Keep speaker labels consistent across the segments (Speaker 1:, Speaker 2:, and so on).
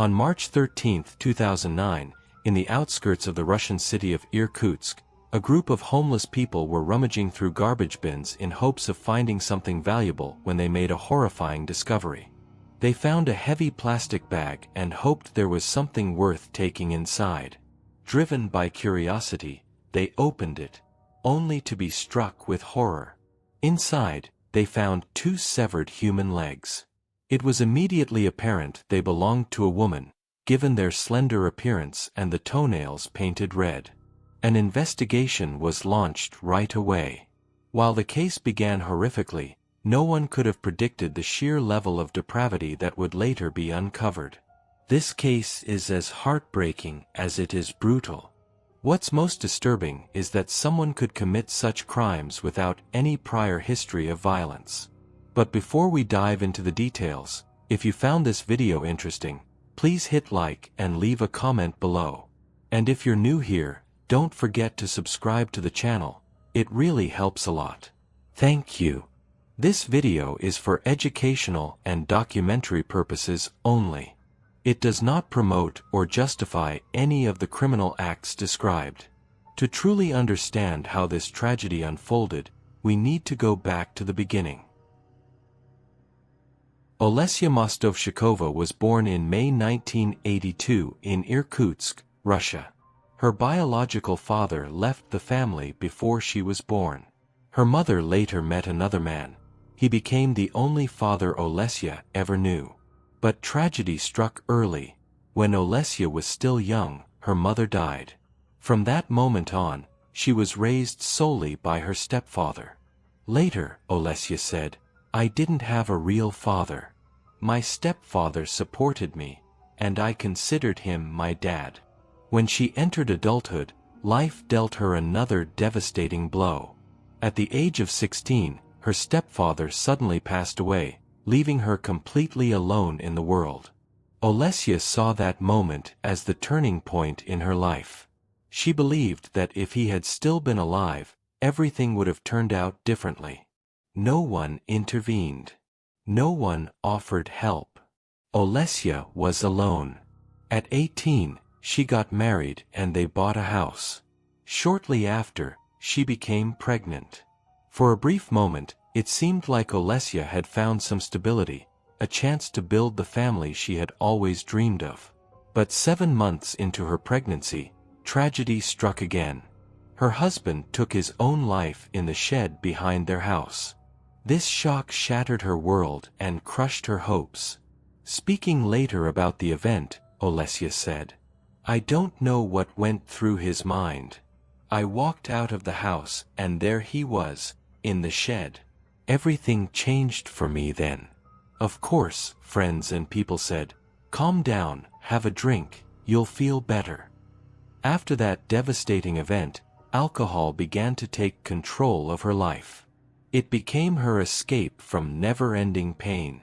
Speaker 1: On March 13, 2009, in the outskirts of the Russian city of Irkutsk, a group of homeless people were rummaging through garbage bins in hopes of finding something valuable when they made a horrifying discovery. They found a heavy plastic bag and hoped there was something worth taking inside. Driven by curiosity, they opened it, only to be struck with horror. Inside, they found 2 severed human legs. It was immediately apparent they belonged to a woman, given their slender appearance and the toenails painted red. An investigation was launched right away. While the case began horrifically, no one could have predicted the sheer level of depravity that would later be uncovered. This case is as heartbreaking as it is brutal. What's most disturbing is that someone could commit such crimes without any prior history of violence. But before we dive into the details, if you found this video interesting, please hit like and leave a comment below. And if you're new here, don't forget to subscribe to the channel, it really helps a lot. Thank you. This video is for educational and documentary purposes only. It does not promote or justify any of the criminal acts described. To truly understand how this tragedy unfolded, we need to go back to the beginning. Olesya Mostovshchikova was born in May 1982 in Irkutsk, Russia. Her biological father left the family before she was born. Her mother later met another man. He became the only father Olesya ever knew. But tragedy struck early. When Olesya was still young, her mother died. From that moment on, she was raised solely by her stepfather. Later, Olesya said, "I didn't have a real father. My stepfather supported me, and I considered him my dad." When she entered adulthood, life dealt her another devastating blow. At the age of 16, her stepfather suddenly passed away, leaving her completely alone in the world. Olesya saw that moment as the turning point in her life. She believed that if he had still been alive, everything would have turned out differently. No one intervened. No one offered help. Olesya was alone. At 18, she got married and they bought a house. Shortly after, she became pregnant. For a brief moment, it seemed like Olesya had found some stability, a chance to build the family she had always dreamed of. But 7 months into her pregnancy, tragedy struck again. Her husband took his own life in the shed behind their house. This shock shattered her world and crushed her hopes. Speaking later about the event, Olesya said, "I don't know what went through his mind. I walked out of the house and there he was, in the shed. Everything changed for me then." Of course, friends and people said, "Calm down, have a drink, you'll feel better." After that devastating event, alcohol began to take control of her life. It became her escape from never-ending pain.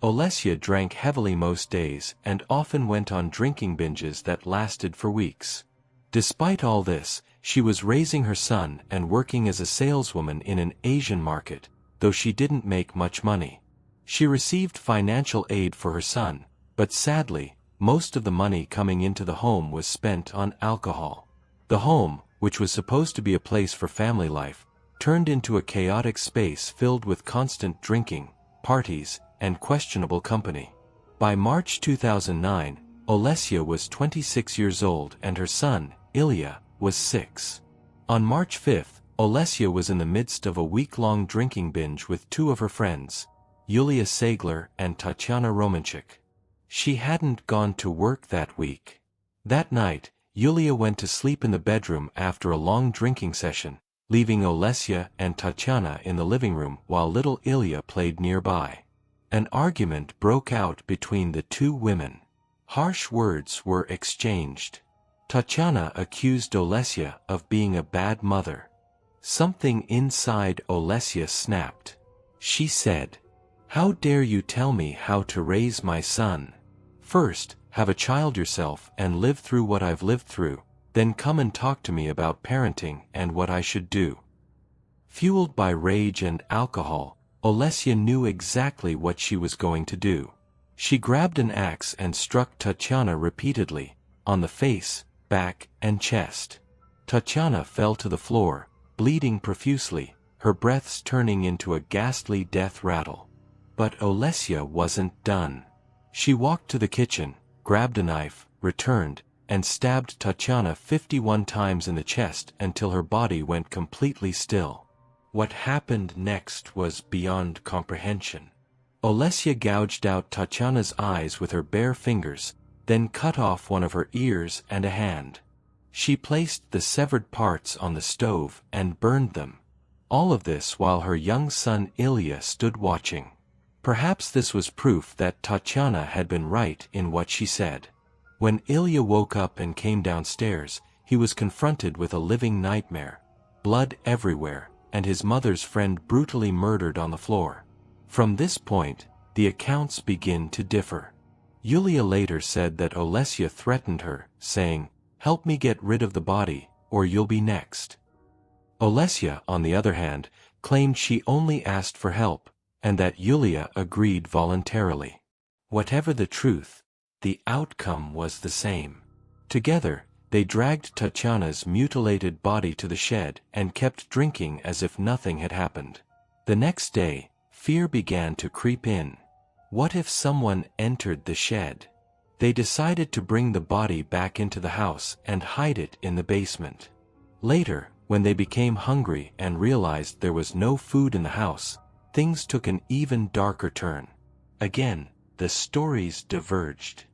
Speaker 1: Olesya drank heavily most days and often went on drinking binges that lasted for weeks. Despite all this, she was raising her son and working as a saleswoman in an Asian market, though she didn't make much money. She received financial aid for her son, but sadly, most of the money coming into the home was spent on alcohol. The home, which was supposed to be a place for family life, turned into a chaotic space filled with constant drinking, parties, and questionable company. By March 2009, Olesya was 26 years old and her son, Ilya, was 6. On March 5, Olesya was in the midst of a week-long drinking binge with 2 of her friends, Yulia Saegler and Tatyana Romanchuk. She hadn't gone to work that week. That night, Yulia went to sleep in the bedroom after a long drinking session, leaving Olesya and Tatyana in the living room while little Ilya played nearby. An argument broke out between the 2 women. Harsh words were exchanged. Tatyana accused Olesya of being a bad mother. Something inside Olesya snapped. She said, "How dare you tell me how to raise my son? First, have a child yourself and live through what I've lived through, then come and talk to me about parenting and what I should do." Fueled by rage and alcohol, Olesya knew exactly what she was going to do. She grabbed an axe and struck Tatyana repeatedly, on the face, back, and chest. Tatyana fell to the floor, bleeding profusely, her breaths turning into a ghastly death rattle. But Olesya wasn't done. She walked to the kitchen, grabbed a knife, returned, and stabbed Tatyana 51 times in the chest until her body went completely still. What happened next was beyond comprehension. Olesya gouged out Tatyana's eyes with her bare fingers, then cut off one of her ears and a hand. She placed the severed parts on the stove and burned them. All of this while her young son Ilya stood watching. Perhaps this was proof that Tatyana had been right in what she said. When Ilya woke up and came downstairs, he was confronted with a living nightmare. Blood everywhere, and his mother's friend brutally murdered on the floor. From this point, the accounts begin to differ. Yulia later said that Olesya threatened her, saying, "Help me get rid of the body, or you'll be next." Olesya, on the other hand, claimed she only asked for help, and that Yulia agreed voluntarily. Whatever the truth, the outcome was the same. Together, they dragged Tatyana's mutilated body to the shed and kept drinking as if nothing had happened. The next day, fear began to creep in. What if someone entered the shed? They decided to bring the body back into the house and hide it in the basement. Later, when they became hungry and realized there was no food in the house, things took an even darker turn. Again, the stories diverged.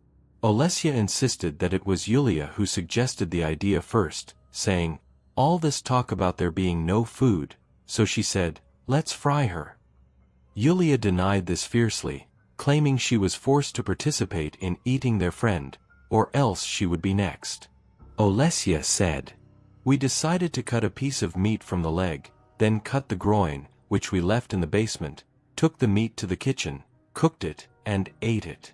Speaker 1: Olesya insisted that it was Yulia who suggested the idea first, saying, "All this talk about there being no food," so she said, "Let's fry her." Yulia denied this fiercely, claiming she was forced to participate in eating their friend, or else she would be next. Olesya said, "We decided to cut a piece of meat from the leg, then cut the groin, which we left in the basement, took the meat to the kitchen, cooked it, and ate it."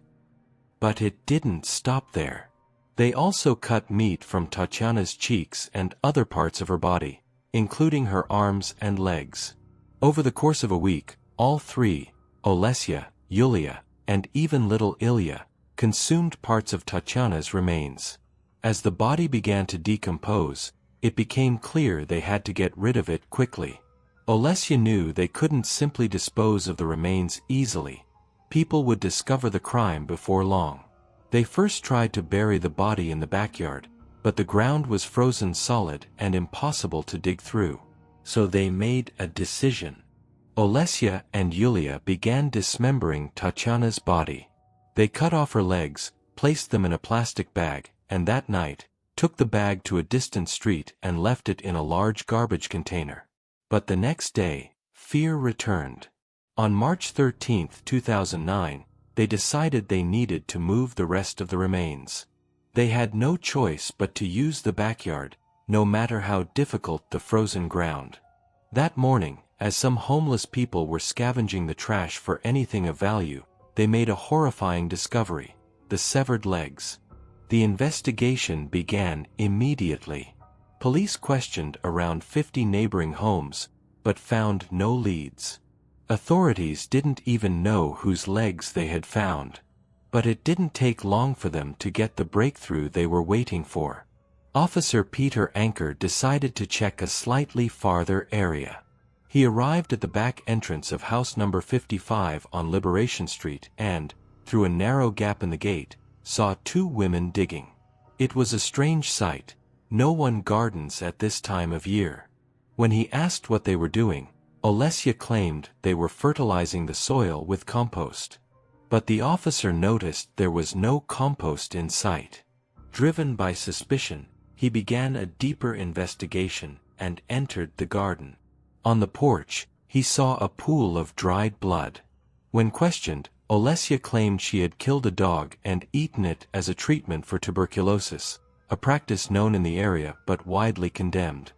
Speaker 1: But it didn't stop there. They also cut meat from Tatyana's cheeks and other parts of her body, including her arms and legs. Over the course of a week, all three, Olesya, Yulia, and even little Ilya, consumed parts of Tatyana's remains. As the body began to decompose, it became clear they had to get rid of it quickly. Olesya knew they couldn't simply dispose of the remains easily. People would discover the crime before long. They first tried to bury the body in the backyard, but the ground was frozen solid and impossible to dig through. So they made a decision. Olesya and Yulia began dismembering Tatyana's body. They cut off her legs, placed them in a plastic bag, and that night, took the bag to a distant street and left it in a large garbage container. But the next day, fear returned. On March 13, 2009, they decided they needed to move the rest of the remains. They had no choice but to use the backyard, no matter how difficult the frozen ground. That morning, as some homeless people were scavenging the trash for anything of value, they made a horrifying discovery: the severed legs. The investigation began immediately. Police questioned around 50 neighboring homes, but found no leads. Authorities didn't even know whose legs they had found. But it didn't take long for them to get the breakthrough they were waiting for. Officer Peter Anker decided to check a slightly farther area. He arrived at the back entrance of house number 55 on Liberation Street and, through a narrow gap in the gate, saw two women digging. It was a strange sight. No one gardens at this time of year. When he asked what they were doing, Olesya claimed they were fertilizing the soil with compost. But the officer noticed there was no compost in sight. Driven by suspicion, he began a deeper investigation and entered the garden. On the porch, he saw a pool of dried blood. When questioned, Olesya claimed she had killed a dog and eaten it as a treatment for tuberculosis, a practice known in the area but widely condemned.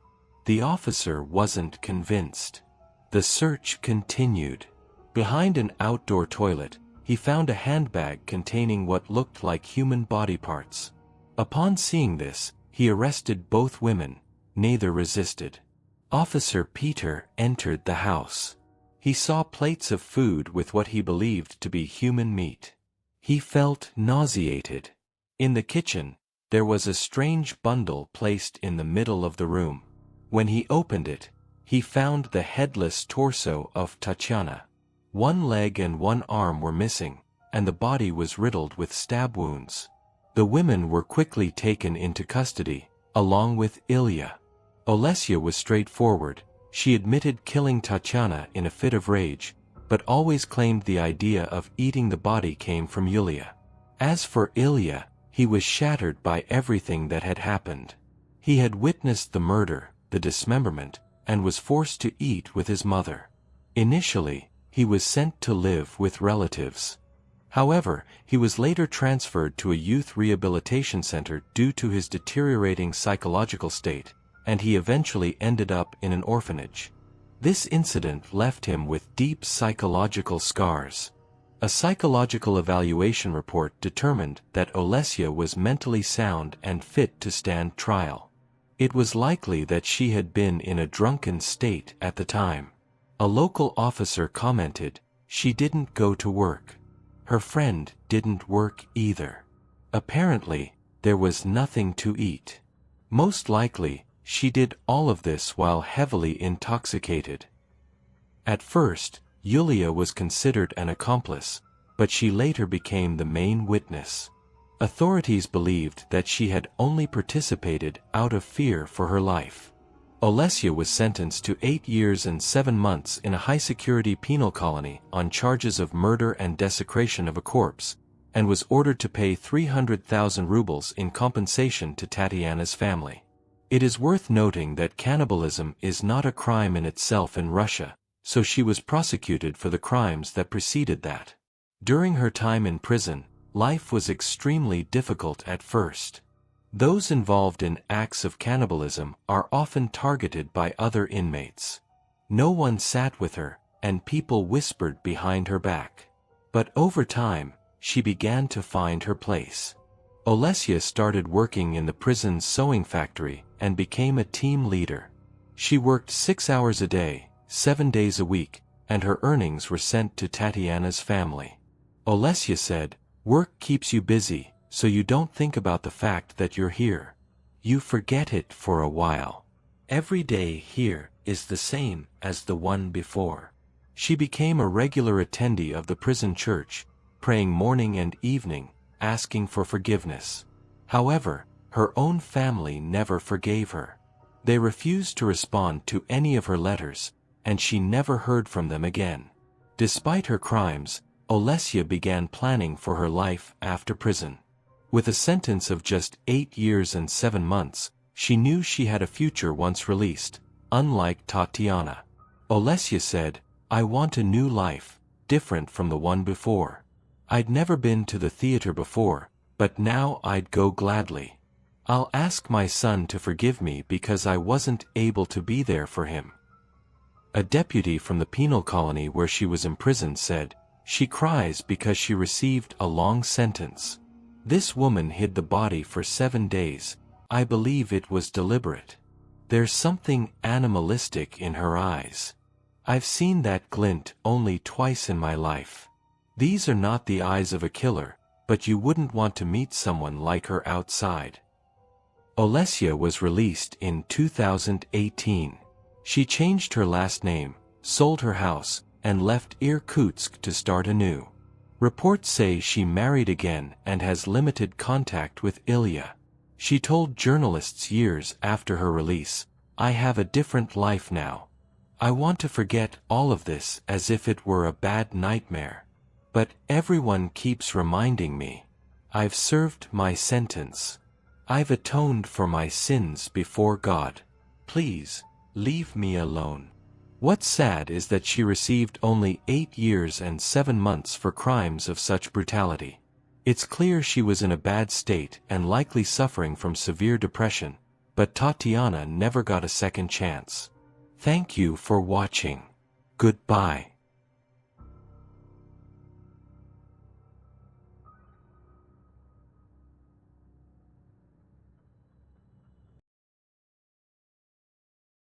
Speaker 1: The officer wasn't convinced. The search continued. Behind an outdoor toilet, he found a handbag containing what looked like human body parts. Upon seeing this, he arrested both women. Neither resisted. Officer Peter entered the house. He saw plates of food with what he believed to be human meat. He felt nauseated. In the kitchen, there was a strange bundle placed in the middle of the room. When he opened it, he found the headless torso of Tatyana. One leg and one arm were missing, and the body was riddled with stab wounds. The women were quickly taken into custody, along with Ilya. Olesya was straightforward. She admitted killing Tatyana in a fit of rage, but always claimed the idea of eating the body came from Yulia. As for Ilya, he was shattered by everything that had happened. He had witnessed the murder, the dismemberment, and was forced to eat with his mother. Initially, he was sent to live with relatives. However, he was later transferred to a youth rehabilitation center due to his deteriorating psychological state, and he eventually ended up in an orphanage. This incident left him with deep psychological scars. A psychological evaluation report determined that Olesya was mentally sound and fit to stand trial. It was likely that she had been in a drunken state at the time. A local officer commented, "She didn't go to work. Her friend didn't work either. Apparently, there was nothing to eat. Most likely, she did all of this while heavily intoxicated." At first, Yulia was considered an accomplice, but she later became the main witness. Authorities believed that she had only participated out of fear for her life. Olesya was sentenced to 8 years and 7 months in a high-security penal colony on charges of murder and desecration of a corpse, and was ordered to pay 300,000 rubles in compensation to Tatyana's family. It is worth noting that cannibalism is not a crime in itself in Russia, so she was prosecuted for the crimes that preceded that. During her time in prison, life was extremely difficult at first. Those involved in acts of cannibalism are often targeted by other inmates. No one sat with her, and people whispered behind her back. But over time, she began to find her place. Olesya started working in the prison's sewing factory and became a team leader. She worked 6 hours a day, 7 days a week, and her earnings were sent to Tatyana's family. Olesya said, "Work keeps you busy, so you don't think about the fact that you're here. You forget it for a while. Every day here is the same as the one before." She became a regular attendee of the prison church, praying morning and evening, asking for forgiveness. However, her own family never forgave her. They refused to respond to any of her letters, and she never heard from them again. Despite her crimes, Olesya began planning for her life after prison. With a sentence of just 8 years and 7 months, she knew she had a future once released, unlike Tatyana. Olesya said, "I want a new life, different from the one before. I'd never been to the theater before, but now I'd go gladly. I'll ask my son to forgive me because I wasn't able to be there for him." A deputy from the penal colony where she was imprisoned said, "She cries because she received a long sentence. This woman hid the body for 7 days. I believe it was deliberate. There's something animalistic in her eyes. I've seen that glint only twice in my life. These are not the eyes of a killer, but you wouldn't want to meet someone like her outside." Olesya was released in 2018. She changed her last name, sold her house, and left Irkutsk to start anew. Reports say she married again and has limited contact with Ilya. She told journalists years after her release, "I have a different life now. I want to forget all of this as if it were a bad nightmare. But everyone keeps reminding me. I've served my sentence. I've atoned for my sins before God. Please, leave me alone." What's sad is that she received only 8 years and 7 months for crimes of such brutality. It's clear she was in a bad state and likely suffering from severe depression, but Tatyana never got a second chance. Thank you for watching. Goodbye.